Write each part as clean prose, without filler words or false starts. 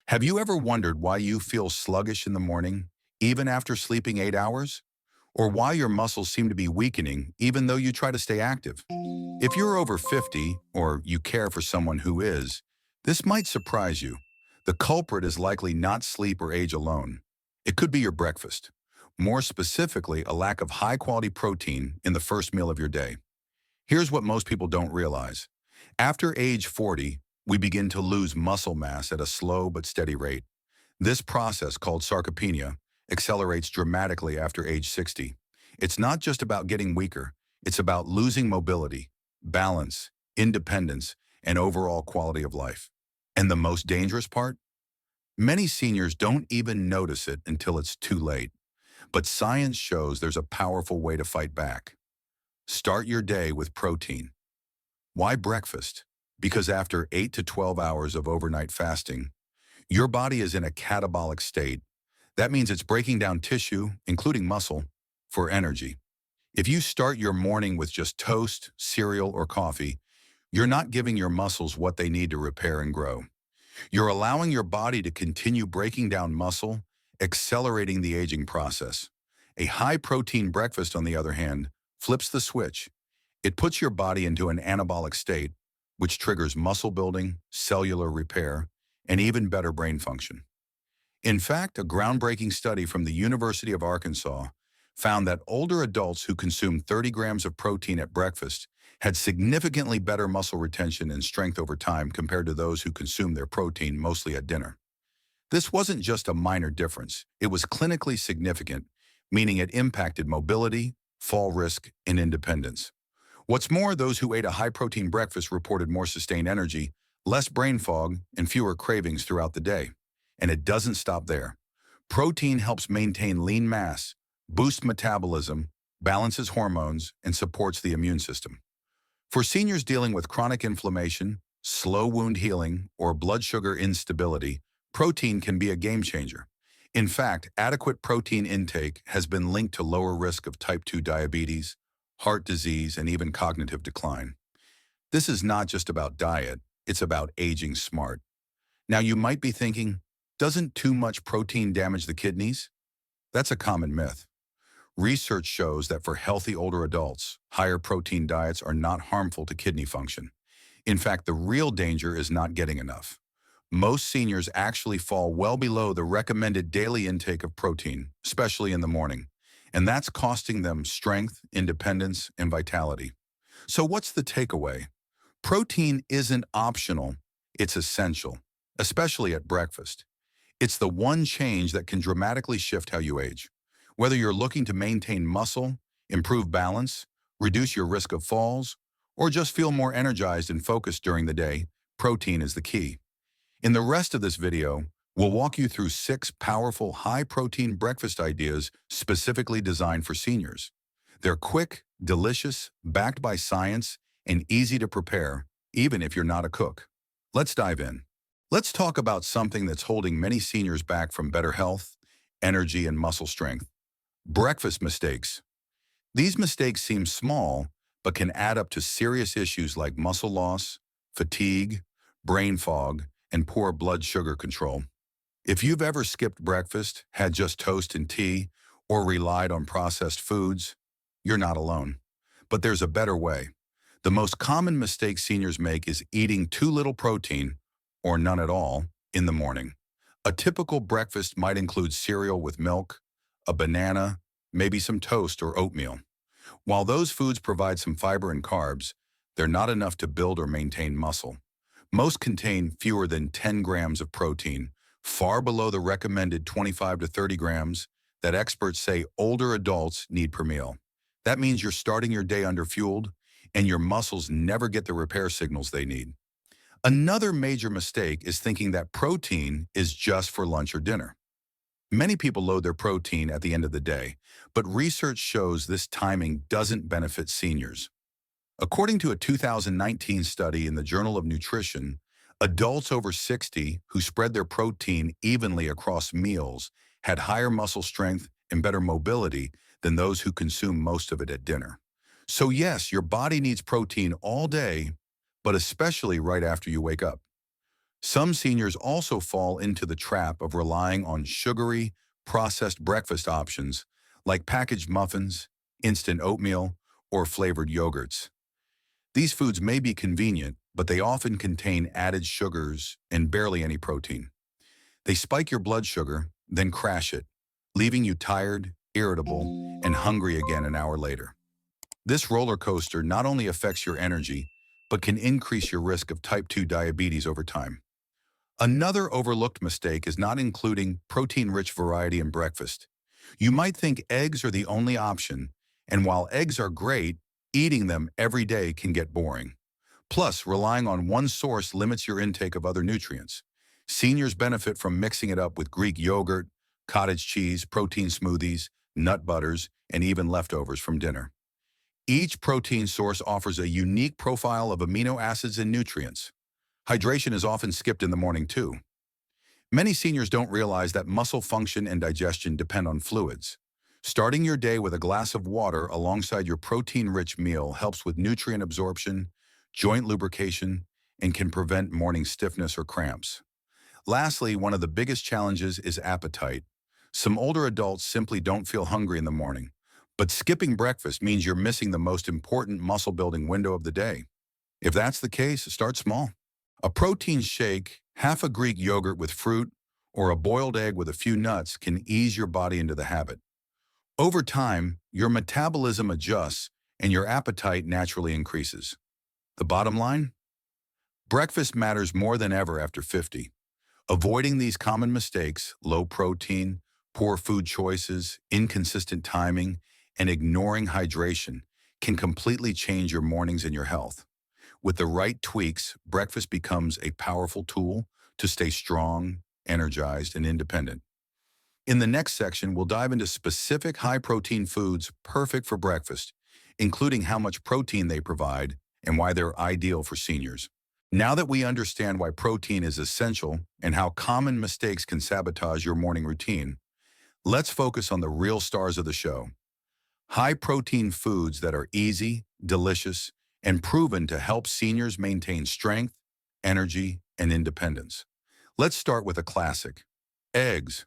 Have you ever wondered why you feel sluggish in the morning, even after sleeping 8 hours? Or why your muscles seem to be weakening, even though you try to stay active? If you're over 50, or you care for someone who is, this might surprise you. The culprit is likely not sleep or age alone. It could be your breakfast. More specifically, a lack of high-quality protein in the first meal of your day. Here's what most people don't realize. After age 40, we begin to lose muscle mass at a slow but steady rate. This process, called sarcopenia, accelerates dramatically after age 60. It's not just about getting weaker, it's about losing mobility, balance, independence, and overall quality of life. And the most dangerous part? Many seniors don't even notice it until it's too late. But science shows there's a powerful way to fight back. Start your day with protein. Why breakfast? Because after 8 to 12 hours of overnight fasting, your body is in a catabolic state. That means it's breaking down tissue, including muscle, for energy. If you start your morning with just toast, cereal, or coffee, you're not giving your muscles what they need to repair and grow. You're allowing your body to continue breaking down muscle, accelerating the aging process. A high-protein breakfast, on the other hand, flips the switch. It puts your body into an anabolic state, which triggers muscle building, cellular repair, and even better brain function. In fact, a groundbreaking study from the University of Arkansas found that older adults who consumed 30 grams of protein at breakfast had significantly better muscle retention and strength over time compared to those who consumed their protein mostly at dinner. This wasn't just a minor difference, it was clinically significant, meaning it impacted mobility, fall risk, and independence. What's more, those who ate a high-protein breakfast reported more sustained energy, less brain fog, and fewer cravings throughout the day. And it doesn't stop there. Protein helps maintain lean mass, boosts metabolism, balances hormones, and supports the immune system. For seniors dealing with chronic inflammation, slow wound healing, or blood sugar instability, protein can be a game changer. In fact, adequate protein intake has been linked to lower risk of type 2 diabetes, heart disease, and even cognitive decline. This is not just about diet, it's about aging smart. Now you might be thinking, doesn't too much protein damage the kidneys? That's a common myth. Research shows that for healthy older adults, higher protein diets are not harmful to kidney function. In fact, the real danger is not getting enough. Most seniors actually fall well below the recommended daily intake of protein, especially in the morning. And that's costing them strength, independence, and vitality. So what's the takeaway? Protein isn't optional, it's essential, especially at breakfast. It's the one change that can dramatically shift how you age. Whether you're looking to maintain muscle, improve balance, reduce your risk of falls, or just feel more energized and focused during the day, protein is the key. In the rest of this video, we'll walk you through 6 powerful high-protein breakfast ideas specifically designed for seniors. They're quick, delicious, backed by science, and easy to prepare, even if you're not a cook. Let's dive in. Let's talk about something that's holding many seniors back from better health, energy, and muscle strength. Breakfast mistakes. These mistakes seem small, but can add up to serious issues like muscle loss, fatigue, brain fog, and poor blood sugar control. If you've ever skipped breakfast, had just toast and tea, or relied on processed foods, you're not alone. But there's a better way. The most common mistake seniors make is eating too little protein, or none at all, in the morning. A typical breakfast might include cereal with milk, a banana, maybe some toast or oatmeal. While those foods provide some fiber and carbs, they're not enough to build or maintain muscle. Most contain fewer than 10 grams of protein, far below the recommended 25 to 30 grams that experts say older adults need per meal. That means you're starting your day underfueled, and your muscles never get the repair signals they need. Another major mistake is thinking that protein is just for lunch or dinner. Many people load their protein at the end of the day, but research shows this timing doesn't benefit seniors. According to a 2019 study in the Journal of Nutrition, adults over 60 who spread their protein evenly across meals had higher muscle strength and better mobility than those who consume most of it at dinner. So yes, your body needs protein all day, but especially right after you wake up. Some seniors also fall into the trap of relying on sugary, processed breakfast options like packaged muffins, instant oatmeal, or flavored yogurts. These foods may be convenient, but they often contain added sugars and barely any protein. They spike your blood sugar, then crash it, leaving you tired, irritable, and hungry again an hour later. This roller coaster not only affects your energy, but can increase your risk of type 2 diabetes over time. Another overlooked mistake is not including protein-rich variety in breakfast. You might think eggs are the only option, and while eggs are great, eating them every day can get boring. Plus, relying on one source limits your intake of other nutrients. Seniors benefit from mixing it up with Greek yogurt, cottage cheese, protein smoothies, nut butters, and even leftovers from dinner. Each protein source offers a unique profile of amino acids and nutrients. Hydration is often skipped in the morning too. Many seniors don't realize that muscle function and digestion depend on fluids. Starting your day with a glass of water alongside your protein-rich meal helps with nutrient absorption, joint lubrication, and can prevent morning stiffness or cramps. Lastly, one of the biggest challenges is appetite. Some older adults simply don't feel hungry in the morning, but skipping breakfast means you're missing the most important muscle-building window of the day. If that's the case, start small. A protein shake, half a Greek yogurt with fruit, or a boiled egg with a few nuts can ease your body into the habit. Over time, your metabolism adjusts and your appetite naturally increases. The bottom line? Breakfast matters more than ever after 50. Avoiding these common mistakes, low protein, poor food choices, inconsistent timing, and ignoring hydration can completely change your mornings and your health. With the right tweaks, breakfast becomes a powerful tool to stay strong, energized, and independent. In the next section, we'll dive into specific high-protein foods perfect for breakfast, including how much protein they provide and why they're ideal for seniors. Now that we understand why protein is essential and how common mistakes can sabotage your morning routine, let's focus on the real stars of the show. High-protein foods that are easy, delicious, and proven to help seniors maintain strength, energy, and independence. Let's start with a classic. Eggs.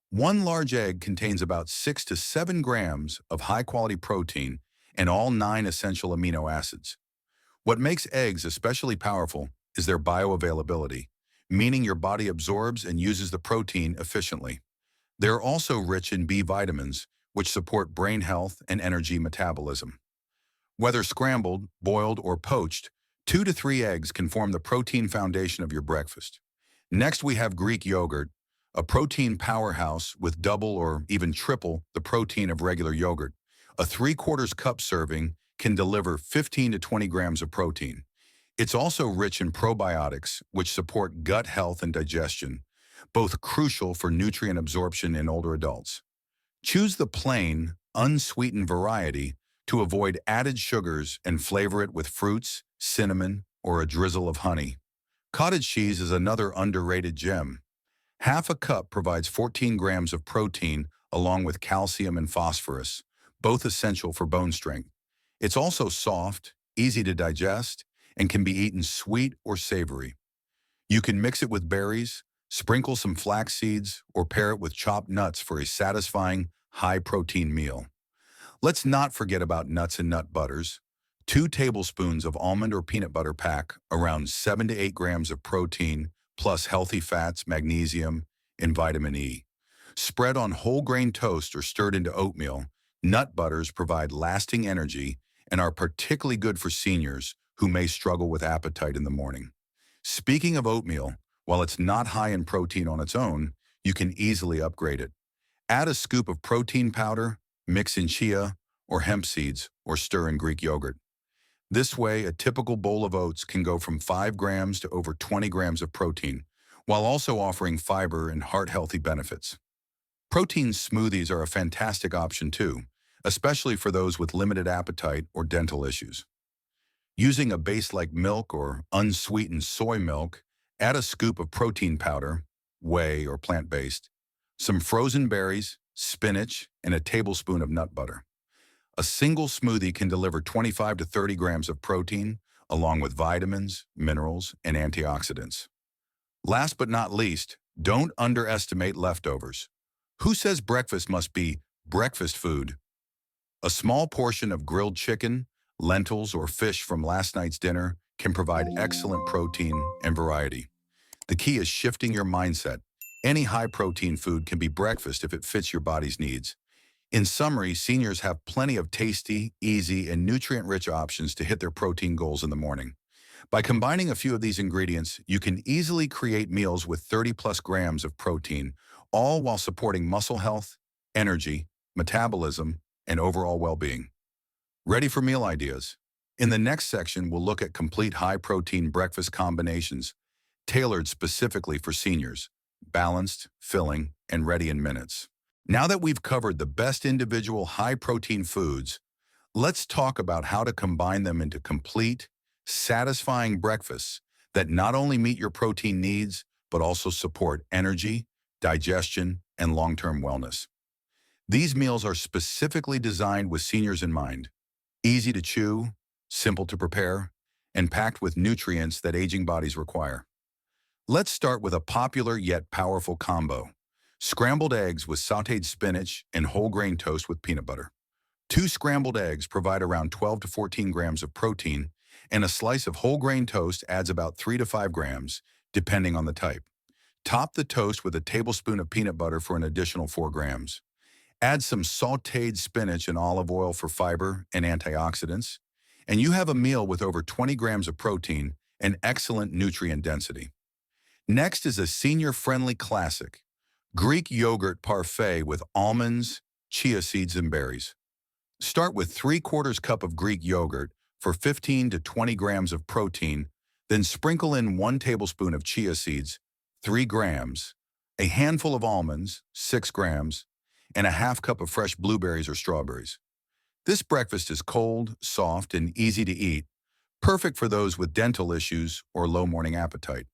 One large egg contains about 6 to 7 grams of high-quality protein and all 9 essential amino acids. What makes eggs especially powerful is their bioavailability, meaning your body absorbs and uses the protein efficiently. They're also rich in B vitamins, which support brain health and energy metabolism. Whether scrambled, boiled, or poached, 2 to 3 eggs can form the protein foundation of your breakfast. Next, we have Greek yogurt, a protein powerhouse with double or even triple the protein of regular yogurt. A 3/4 cup serving can deliver 15 to 20 grams of protein. It's also rich in probiotics, which support gut health and digestion, both crucial for nutrient absorption in older adults. Choose the plain, unsweetened variety to avoid added sugars and flavor it with fruits, cinnamon, or a drizzle of honey. Cottage cheese is another underrated gem. Half a cup provides 14 grams of protein along with calcium and phosphorus, both essential for bone strength. It's also soft, easy to digest, and can be eaten sweet or savory. You can mix it with berries, sprinkle some flax seeds, or pair it with chopped nuts for a satisfying, high-protein meal. Let's not forget about nuts and nut butters. 2 tablespoons of almond or peanut butter pack around 7 to 8 grams of protein, plus healthy fats, magnesium, and vitamin E. Spread on whole grain toast or stirred into oatmeal, nut butters provide lasting energy and are particularly good for seniors who may struggle with appetite in the morning. Speaking of oatmeal, while it's not high in protein on its own, you can easily upgrade it. Add a scoop of protein powder, mix in chia or hemp seeds, or stir in Greek yogurt. This way, a typical bowl of oats can go from 5 grams to over 20 grams of protein, while also offering fiber and heart-healthy benefits. Protein smoothies are a fantastic option too, especially for those with limited appetite or dental issues. Using a base like milk or unsweetened soy milk, add a scoop of protein powder, whey or plant-based, some frozen berries, spinach, and a tablespoon of nut butter. A single smoothie can deliver 25 to 30 grams of protein, along with vitamins, minerals, and antioxidants. Last but not least, don't underestimate leftovers. Who says breakfast must be breakfast food? A small portion of grilled chicken, lentils, or fish from last night's dinner can provide excellent protein and variety. The key is shifting your mindset. Any high-protein food can be breakfast if it fits your body's needs. In summary, seniors have plenty of tasty, easy, and nutrient-rich options to hit their protein goals in the morning. By combining a few of these ingredients, you can easily create meals with 30-plus grams of protein, all while supporting muscle health, energy, metabolism, and overall well-being. Ready for meal ideas? In the next section, we'll look at complete high-protein breakfast combinations tailored specifically for seniors, balanced, filling, and ready in minutes. Now that we've covered the best individual high-protein foods, let's talk about how to combine them into complete, satisfying breakfasts that not only meet your protein needs, but also support energy, digestion, and long-term wellness. These meals are specifically designed with seniors in mind. Easy to chew, simple to prepare, and packed with nutrients that aging bodies require. Let's start with a popular yet powerful combo: scrambled eggs with sautéed spinach and whole grain toast with peanut butter. Two scrambled eggs provide around 12 to 14 grams of protein, and a slice of whole grain toast adds about 3 to 5 grams, depending on the type. Top the toast with a tablespoon of peanut butter for an additional 4 grams. Add some sautéed spinach and olive oil for fiber and antioxidants, and you have a meal with over 20 grams of protein and excellent nutrient density. Next is a senior-friendly classic, Greek yogurt parfait with almonds, chia seeds, and berries. Start with 3/4 cup of Greek yogurt for 15 to 20 grams of protein, then sprinkle in 1 tablespoon of chia seeds, 3 grams, a handful of almonds, 6 grams, and a half cup of fresh blueberries or strawberries. This breakfast is cold, soft, and easy to eat, perfect for those with dental issues or low morning appetite.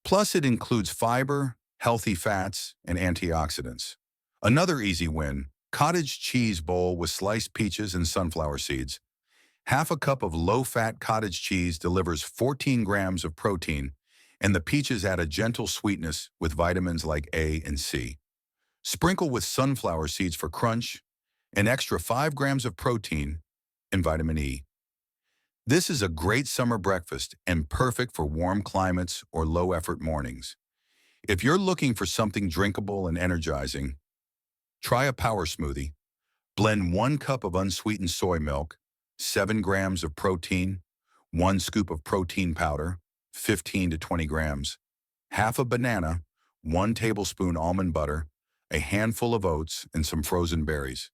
Plus, it includes fiber, healthy fats, and antioxidants. Another easy win: cottage cheese bowl with sliced peaches and sunflower seeds. Half a cup of low-fat cottage cheese delivers 14 grams of protein, and the peaches add a gentle sweetness with vitamins like A and C. Sprinkle with sunflower seeds for crunch, an extra 5 grams of protein, and vitamin E. This is a great summer breakfast and perfect for warm climates or low-effort mornings. If you're looking for something drinkable and energizing, try a power smoothie. Blend 1 cup of unsweetened soy milk, 7 grams of protein, 1 scoop of protein powder, 15 to 20 grams, half a banana, 1 tablespoon almond butter, a handful of oats, and some frozen berries.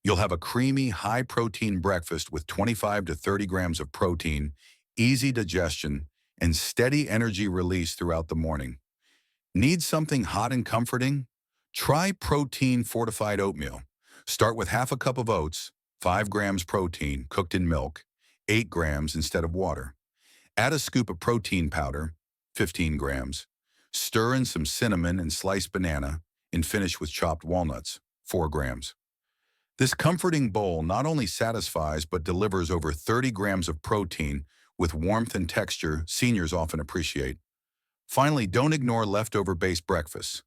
You'll have a creamy, high-protein breakfast with 25 to 30 grams of protein, easy digestion, and steady energy release throughout the morning. Need something hot and comforting? Try protein-fortified oatmeal. Start with half a cup of oats, 5 grams protein, cooked in milk, 8 grams instead of water. Add a scoop of protein powder, 15 grams. Stir in some cinnamon and sliced banana, and finish with chopped walnuts, 4 grams. This comforting bowl not only satisfies but delivers over 30 grams of protein with warmth and texture seniors often appreciate. Finally, don't ignore leftover-based breakfasts.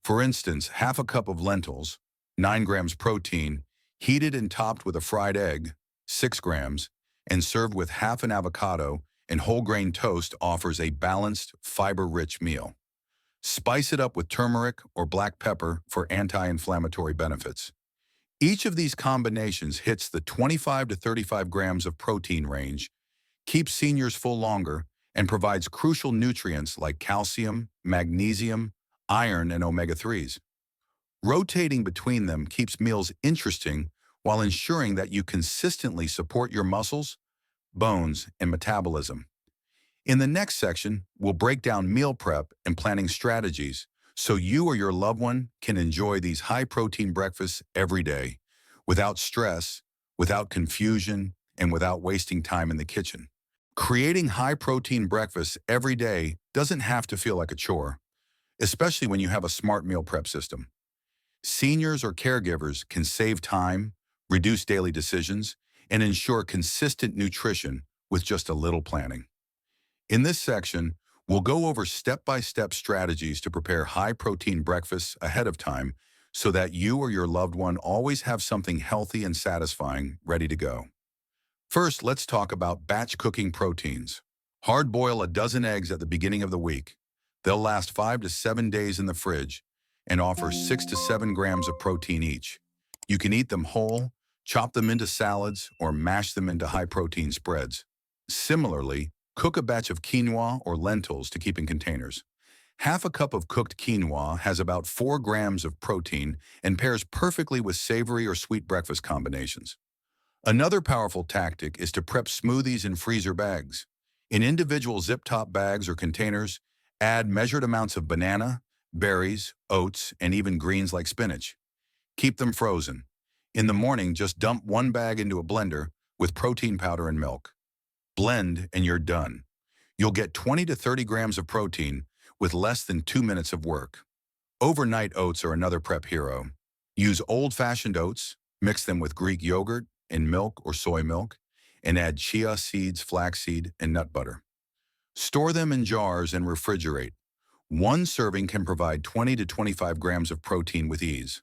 For instance, half a cup of lentils, 9 grams protein, heated and topped with a fried egg, 6 grams, and served with half an avocado and whole grain toast offers a balanced, fiber-rich meal. Spice it up with turmeric or black pepper for anti-inflammatory benefits. Each of these combinations hits the 25 to 35 grams of protein range, keeps seniors full longer, and provides crucial nutrients like calcium, magnesium, iron, and omega-3s. Rotating between them keeps meals interesting while ensuring that you consistently support your muscles, bones, and metabolism. In the next section, we'll break down meal prep and planning strategies so you or your loved one can enjoy these high-protein breakfasts every day, without stress, without confusion, and without wasting time in the kitchen. Creating high-protein breakfasts every day doesn't have to feel like a chore, especially when you have a smart meal prep system. Seniors or caregivers can save time, reduce daily decisions, and ensure consistent nutrition with just a little planning. In this section, We'll go over step-by-step strategies to prepare high-protein breakfasts ahead of time so that you or your loved one always have something healthy and satisfying ready to go. First, let's talk about batch cooking proteins. Hard boil a dozen eggs at the beginning of the week. They'll last 5 to 7 days in the fridge and offer 6 to 7 grams of protein each. You can eat them whole, chop them into salads, or mash them into high-protein spreads. Similarly, cook a batch of quinoa or lentils to keep in containers. Half a cup of cooked quinoa has about 4 grams of protein and pairs perfectly with savory or sweet breakfast combinations. Another powerful tactic is to prep smoothies in freezer bags. In individual zip-top bags or containers, add measured amounts of banana, berries, oats, and even greens like spinach. Keep them frozen. In the morning, just dump one bag into a blender with protein powder and milk. Blend and you're done. You'll get 20 to 30 grams of protein with less than 2 minutes of work. Overnight oats are another prep hero. Use old-fashioned oats, mix them with Greek yogurt and milk or soy milk, and add chia seeds, flaxseed, and nut butter. Store them in jars and refrigerate. One serving can provide 20 to 25 grams of protein with ease.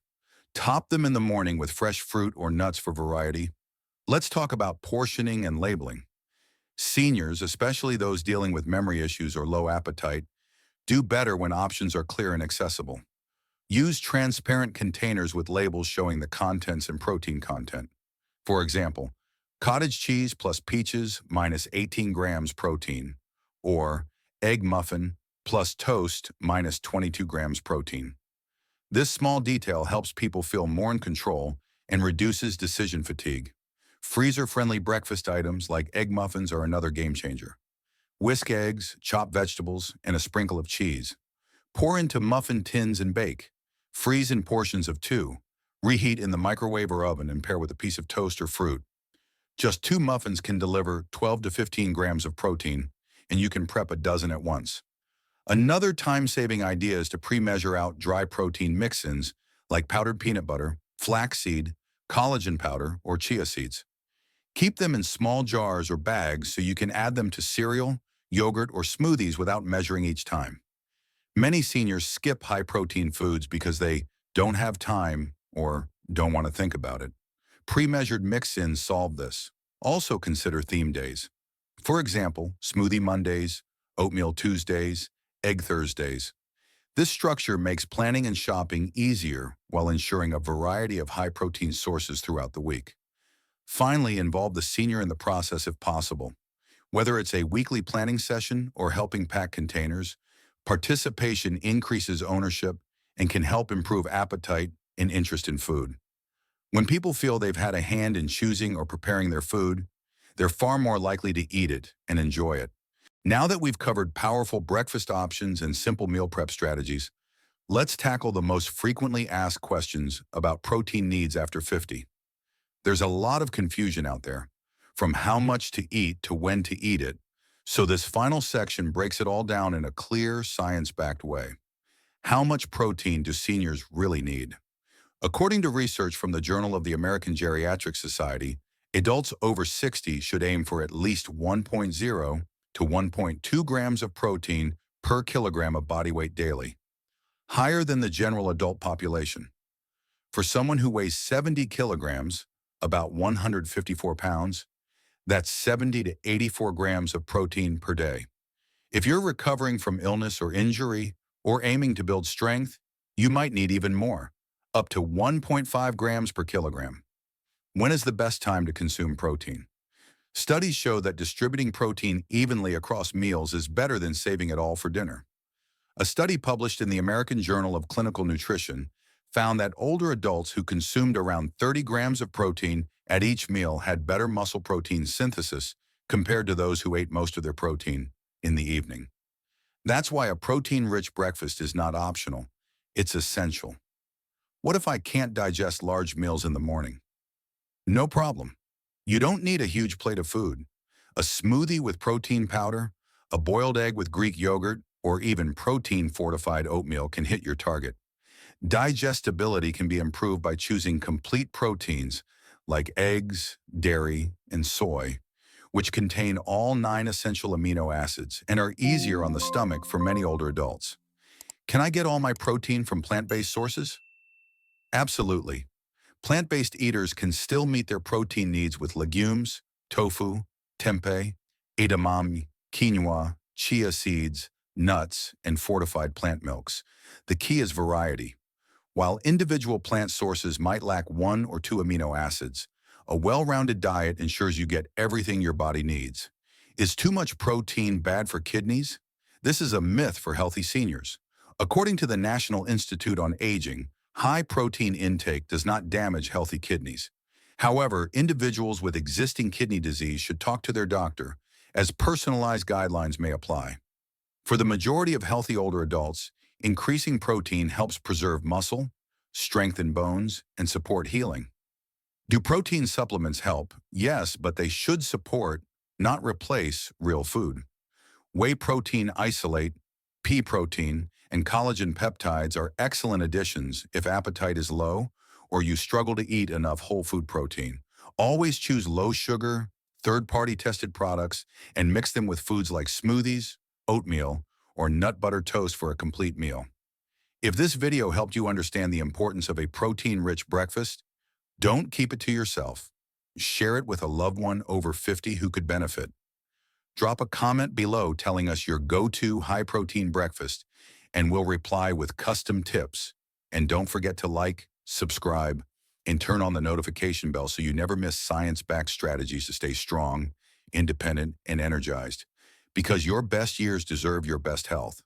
Top them in the morning with fresh fruit or nuts for variety. Let's talk about portioning and labeling. Seniors, especially those dealing with memory issues or low appetite, do better when options are clear and accessible. Use transparent containers with labels showing the contents and protein content. For example, cottage cheese plus peaches minus 18 grams protein, or egg muffin plus toast minus 22 grams protein. This small detail helps people feel more in control and reduces decision fatigue. Freezer-friendly breakfast items like egg muffins are another game changer. Whisk eggs, chop vegetables, and a sprinkle of cheese. Pour into muffin tins and bake. Freeze in portions of 2. Reheat in the microwave or oven and pair with a piece of toast or fruit. Just 2 muffins can deliver 12 to 15 grams of protein, and you can prep a dozen at once. Another time-saving idea is to pre-measure out dry protein mix-ins like powdered peanut butter, flaxseed, collagen powder, or chia seeds. Keep them in small jars or bags so you can add them to cereal, yogurt, or smoothies without measuring each time. Many seniors skip high-protein foods because they don't have time or don't want to think about it. Pre-measured mix-ins solve this. Also consider theme days. For example, Smoothie Mondays, Oatmeal Tuesdays, Egg Thursdays. This structure makes planning and shopping easier while ensuring a variety of high-protein sources throughout the week. Finally, involve the senior in the process if possible. Whether it's a weekly planning session or helping pack containers, participation increases ownership and can help improve appetite and interest in food. When people feel they've had a hand in choosing or preparing their food, they're far more likely to eat it and enjoy it. Now that we've covered powerful breakfast options and simple meal prep strategies, let's tackle the most frequently asked questions about protein needs after 50. There's a lot of confusion out there, from how much to eat to when to eat it, so this final section breaks it all down in a clear, science-backed way. How much protein do seniors really need? According to research from the Journal of the American Geriatric Society, adults over 60 should aim for at least 1.0 to 1.2 grams of protein per kilogram of body weight daily, higher than the general adult population. For someone who weighs 70 kilograms, about 154 pounds, that's 70 to 84 grams of protein per day. If you're recovering from illness or injury or aiming to build strength, you might need even more, up to 1.5 grams per kilogram. When is the best time to consume protein? Studies show that distributing protein evenly across meals is better than saving it all for dinner. A study published in the American Journal of Clinical Nutrition found that older adults who consumed around 30 grams of protein at each meal had better muscle protein synthesis compared to those who ate most of their protein in the evening. That's why a protein-rich breakfast is not optional, it's essential. What if I can't digest large meals in the morning? No problem. You don't need a huge plate of food. A smoothie with protein powder, a boiled egg with Greek yogurt, or even protein-fortified oatmeal can hit your target. Digestibility can be improved by choosing complete proteins like eggs, dairy, and soy, which contain all 9 essential amino acids and are easier on the stomach for many older adults. Can I get all my protein from plant-based sources? Absolutely. Plant-based eaters can still meet their protein needs with legumes, tofu, tempeh, edamame, quinoa, chia seeds, nuts, and fortified plant milks. The key is variety. While individual plant sources might lack 1 or 2 amino acids, a well-rounded diet ensures you get everything your body needs. Is too much protein bad for kidneys? This is a myth for healthy seniors. According to the National Institute on Aging, high protein intake does not damage healthy kidneys. However, individuals with existing kidney disease should talk to their doctor, as personalized guidelines may apply. For the majority of healthy older adults, increasing protein helps preserve muscle, strengthen bones, and support healing. Do protein supplements help? Yes, but they should support, not replace, real food. Whey protein isolate, pea protein, and collagen peptides are excellent additions if appetite is low or you struggle to eat enough whole food protein. Always choose low sugar, third-party tested products and mix them with foods like smoothies, oatmeal, or nut butter toast for a complete meal. If this video helped you understand the importance of a protein-rich breakfast, don't keep it to yourself. Share it with a loved one over 50 who could benefit. Drop a comment below telling us your go-to high-protein breakfast, and we'll reply with custom tips. And don't forget to like, subscribe, and turn on the notification bell so you never miss science-backed strategies to stay strong, independent, and energized. Because your best years deserve your best health.